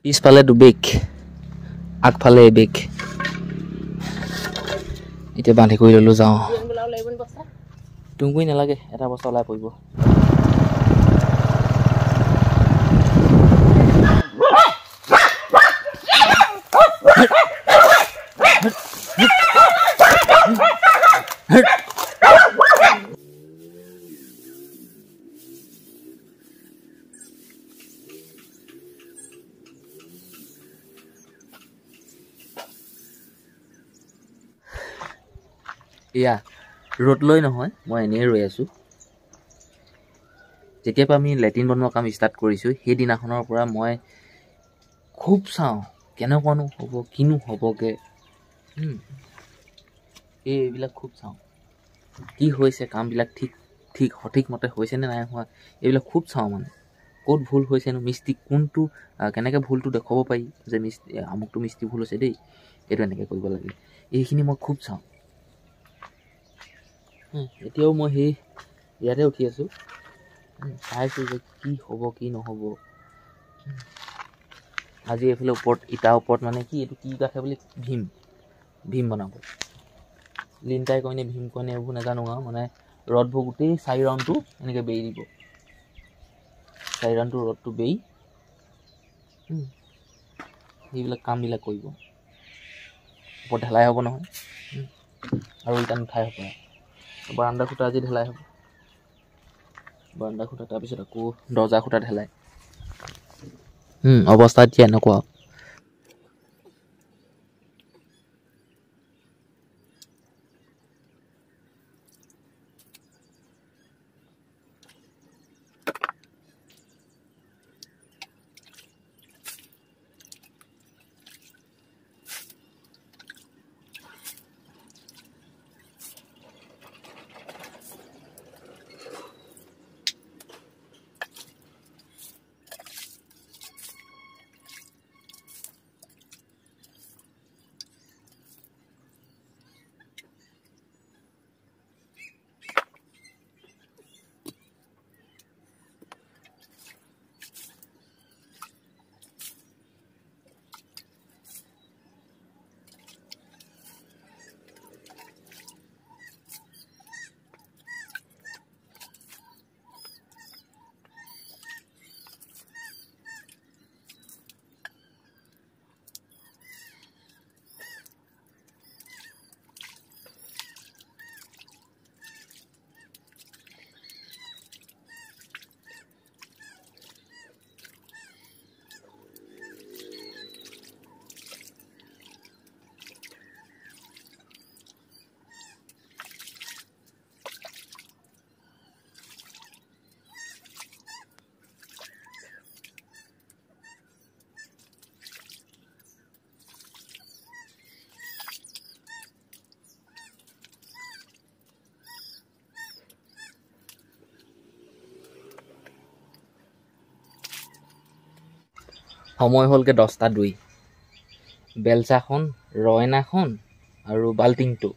পিছফালে দুবেগ আগফালে এবেগ এতিয়া বান্ধি কৰি ললো যাওঁ তুংগুই নালাগে এটা বস্তা ওলাই পৰিব এয়া ৰ'দ লৈ নহয় মই এনেই ৰৈ আছোঁ যেতিয়াৰ পৰা আমি লেট্ৰিন বনোৱা কাম ষ্টাৰ্ট কৰিছোঁ সেইদিনাখনৰ পৰা মই খুব চাওঁ কেনেকুৱানো হ'ব কিনো হ'বগৈ এইবিলাক খুব চাওঁ কি হৈছে কামবিলাক সঠিকমতে হৈছেনে নাই হোৱা এইবিলাক খুব চাওঁ মানে ক'ত ভুল হৈছেনো মিস্ত্ৰী কোনটো কেনেকৈ ভুলটো দেখুৱাব পাৰি যে আমুকটো মিস্ত্ৰী ভুল হৈছে দেই এইটো এনেকৈ কৰিব লাগে এইখিনি মই খুব চাওঁ এতিয়াও মই সেই ইয়াতে উঠি আছোঁ চাইছোঁ যে কি হ'ব কি নহ'ব আজি এইফালে ওপৰত ইটাৰ ওপৰত মানে কি এইটো কি কাঠে বুলি ভীম বনাব লিণ্টাই কয়নে ভীম কয়নে এইবোৰ নাজানো আৰু মানে ৰদবোৰ গোটেই 4 ৰাউণ্ডটো এনেকৈ বেৰি দিব 4 ৰাউণ্ডটো ৰদটো বেৰি সেইবিলাক কামবিলাক কৰিব ওপৰত ঢেলাই হ'ব নহয় আৰু ইটা নুঠাই হ'ব বাৰান্দা খুঁটা আজি ঢেলাই হ'ব বাৰান্দা খুঁটা তাৰপিছত আকৌ দৰ্জা খুঁটা ঢেলাই অৱস্থা এতিয়া এনেকুৱা সময় হ'লগৈ 10:02 বেলচাখন ৰয়নাখন আৰু বাল্টিংটো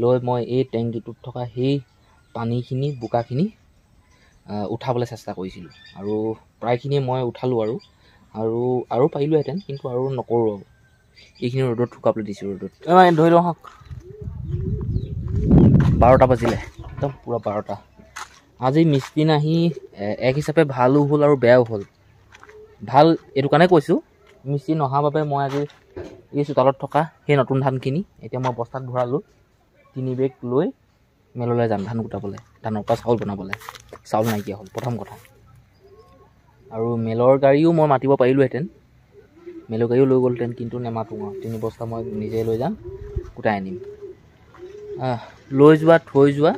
লৈ মই এই টেংকিটোত থকা সেই পানীখিনি বোকাখিনি উঠাবলৈ চেষ্টা কৰিছিলোঁ আৰু প্ৰায়খিনিয়ে মই উঠালোঁ আৰু পাৰিলোঁহেঁতেন কিন্তু আৰু নকৰোঁ আৰু এইখিনি ৰ'দত শুকাবলৈ দিছোঁ ৰ'দত ধৰি লওঁ হওক 12টা বাজিলে একদম পূৰা 12টা আজি মিস্ত্ৰী নাহি এক হিচাপে ভালো হ'ল আৰু বেয়াও হ'ল ভাল এইটো কাৰণে কৈছোঁ মিস্ত্ৰী নহাৰ বাবে মই আজি এই চোতালত থকা সেই নতুন ধানখিনি এতিয়া মই বস্তাত ভৰালোঁ 3 বেগ লৈ মেললৈ যাম ধান কুটাবলৈ ধানৰ পৰা চাউল বনাবলৈ চাউল নাইকিয়া হ'ল প্ৰথম কথা আৰু মেলৰ গাড়ীও মই মাতিব পাৰিলোঁহেঁতেন মেলৰ গাড়ীও লৈ গ'লহেঁতেন কিন্তু নেমাতোঁ আৰু 3 বস্তা মই নিজে লৈ যাম কুটাই আনিম লৈ যোৱা থৈ যোৱা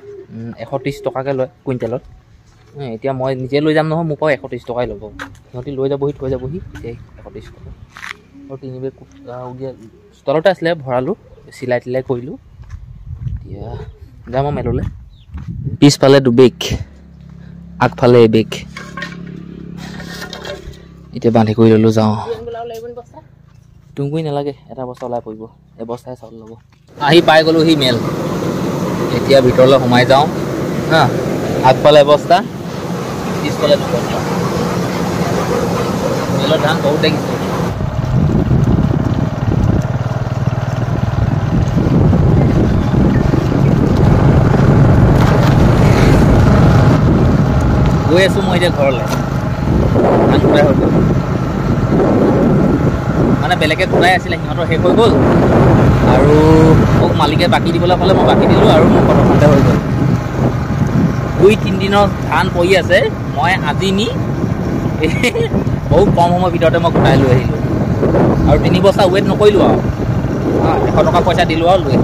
130 টকাকৈ লয় কুইণ্টেলত এতিয়া মই নিজে লৈ যাম নহয় মোৰ পৰা 130 টকাই ল'ব সিহঁতি লৈ যাবহি থৈ যাবহি এতিয়া 130 টকা আৰু 3 বেগ উলিয়াই চোতালতে আছিলে ভৰালোঁ চিলাই তিলাই কৰিলোঁ এতিয়া যাম আৰু মেললৈ পিছফালে দুবেগ আগফালে এবেগ এতিয়া বান্ধি কৰি ললোঁ যাওঁ তুংগুই নালাগে এটা বস্তা ওলাই পৰিব এবস্তাই চাউল ল'ব আহি পাই গ'লোঁ সি মেল এতিয়া ভিতৰলৈ সোমাই যাওঁ হা আগফালে এবস্তা পিছফালে দুবস্তা মেলৰ ধান বহুত দেখিছোঁ গৈ আছোঁ মই এতিয়া ঘৰলৈ ধান খুটাই হৈ গ'ল মানে বেলেগে খুটাই আছিলে সিহঁতৰ শেষ হৈ গ'ল আৰু মোক মালিকে বাকী দিবলৈ ক'লে মই বাকী দিলোঁ আৰু মোৰ প্ৰথমতে হৈ গ'ল 2-3 দিনৰ ধান পৰি আছে মই আজি নি বহুত কম সময়ৰ ভিতৰতে মই খুটাই লৈ আহিলোঁ আৰু 3 বস্তা ৱেইট নকৰিলোঁ আৰু 100 টকা পইচা দিলোঁ আৰু লৈ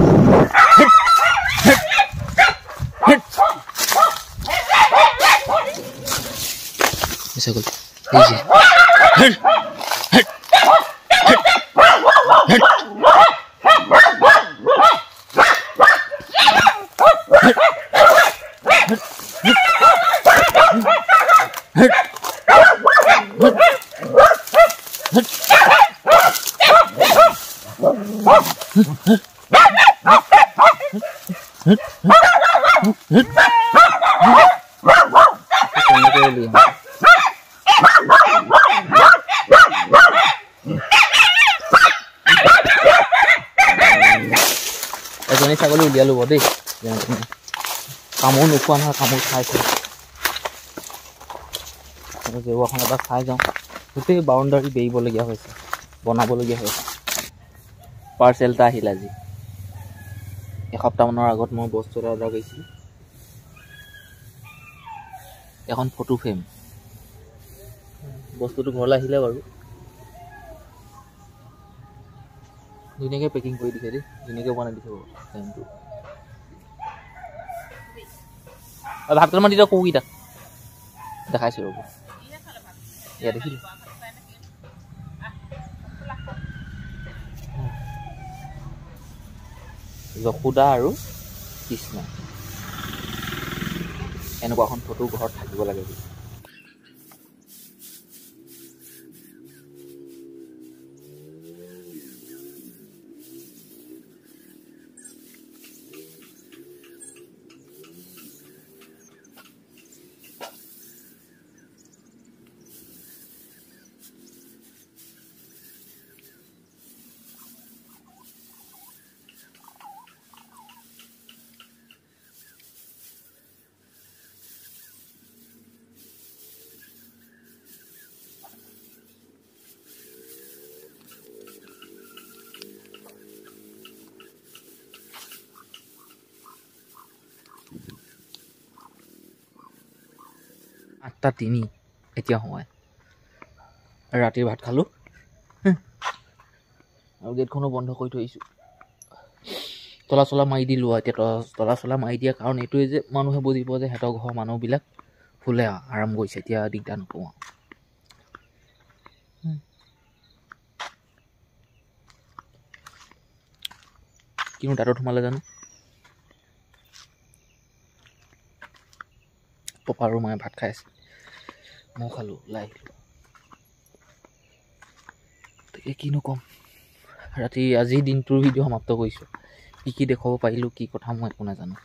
এজনী ছাগলী উলিয়ালো বাৰু দেই কামোৰ নোখোৱা নহয় কামোৰ খাইছে জেওৰাখন এবাৰ চাই যাওঁ গোটেই বাউণ্ডাৰী বেৰিবলগীয়া হৈছে বনাবলগীয়া হৈছে পাৰ্চেল এটা আহিল আজি এসপ্তাহমানৰ আগত মই বস্তু এটা অৰ্ডাৰ কৰিছিলোঁ এখন ফটো ফ্ৰেম বস্তুটো ঘৰলৈ আহিলে বাৰু ধুনীয়াকৈ পেকিং কৰি দিছে দেই ধুনীয়াকৈ বনাই দিছে ফ্ৰেমটো ভাত কেইটামান দি দিয়ক কুকুৰকেইটাক দেখাইছোঁ ৰ'ব ইয়াত দেখিলোঁ যশোদা আৰু কৃষ্ণ এনেকুৱা এখন ফটো ঘৰত থাকিব লাগে বুলি আঠটা 3 এতিয়া সময় ৰাতিৰ ভাত খালোঁ আৰু গেটখনো বন্ধ কৰি থৈ আহিছোঁ তলা চলা মাৰি দিলোঁ আৰু এতিয়া তলা চলা মাৰি দিয়া কাৰণ এইটোৱে যে মানুহে বুজিব যে সিহঁতৰ ঘৰৰ মানুহবিলাক ফুলে আৰাম কৰিছে এতিয়া দিগদাৰ নকৰোঁ কিনো তাতো সোমালে জানো পপা আৰু মায়ে ভাত খাই আছে মই খালোঁ ওলাই আহিলোঁ তাকে কিনো ক'ম ৰাতি আজিৰ দিনটোৰ ভিডিঅ' সমাপ্ত কৰিছোঁ কি দেখুৱাব পাৰিলোঁ কি কথা মই একো নাজানো